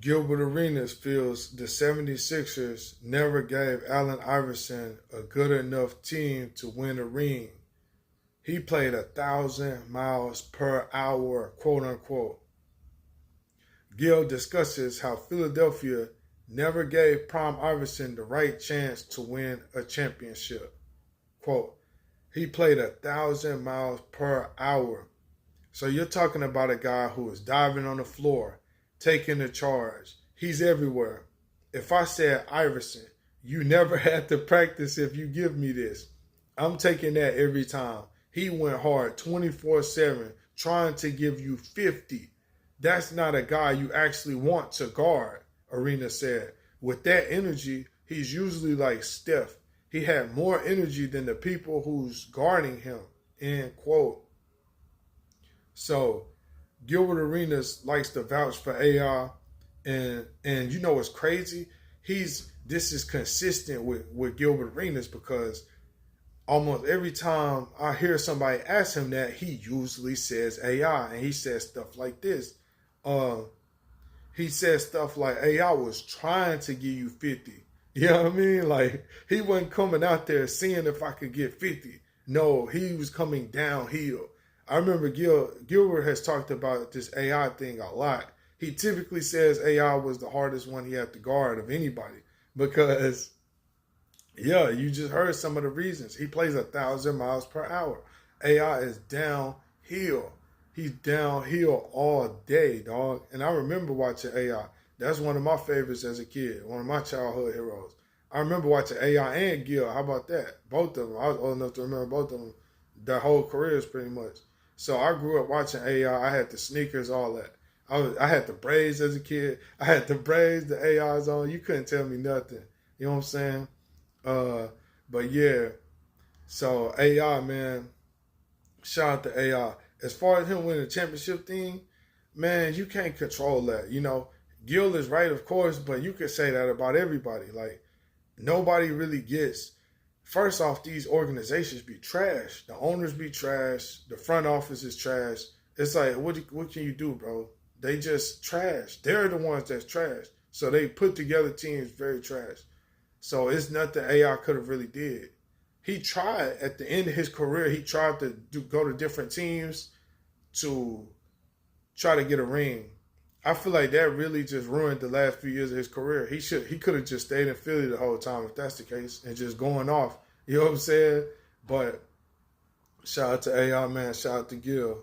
Gilbert Arenas feels the 76ers never gave Allen Iverson a good enough team to win a ring. He played 1,000 miles per hour, quote unquote. Gil discusses how Philadelphia never gave Prime Iverson the right chance to win a championship. Quote, he played 1,000 miles per hour. So you're talking about a guy who is diving on the floor, taking the charge. He's everywhere. If I said, Iverson, you never had to practice if you give me this, I'm taking that every time. He went hard 24/7 trying to give you 50. That's not a guy you actually want to guard, Arena said. With that energy, he's usually like Steph. He had more energy than the people who's guarding him, end quote. So Gilbert Arenas likes to vouch for AI, and you know what's crazy? This is consistent with Gilbert Arenas because almost every time I hear somebody ask him that, he usually says AI, and he says stuff like this. He says stuff like AI was trying to give you 50. You know what I mean? Like he wasn't coming out there seeing if I could get 50. No, he was coming downhill. I remember Gilbert has talked about this AI thing a lot. He typically says AI was the hardest one he had to guard of anybody because, yeah, you just heard some of the reasons. He plays 1,000 miles per hour. AI is downhill. He's downhill all day, dog. And I remember watching AI. That's one of my favorites as a kid, one of my childhood heroes. I remember watching AI and Gil. How about that? Both of them. I was old enough to remember both of them. Their whole careers, pretty much. So I grew up watching AI. I had the sneakers, all that. I had the braids as a kid. I had the braids, the AIs on. You couldn't tell me nothing. You know what I'm saying? But yeah. So AI, man. Shout out to AI. As far as him winning the championship thing, man, you can't control that. You know, Gil is right, of course, but you could say that about everybody. Like, nobody really gets. First off, these organizations be trash. The owners be trash. The front office is trash. It's like, what can you do, bro? They just trash. They're the ones that's trash. So they put together teams very trash. So it's nothing AI could have really did. He tried at the end of his career. He tried to go to different teams to try to get a ring. I feel like that really just ruined the last few years of his career. He could have just stayed in Philly the whole time if that's the case and just going off. You know what I'm saying? But shout out to AI, man. Shout out to Gil.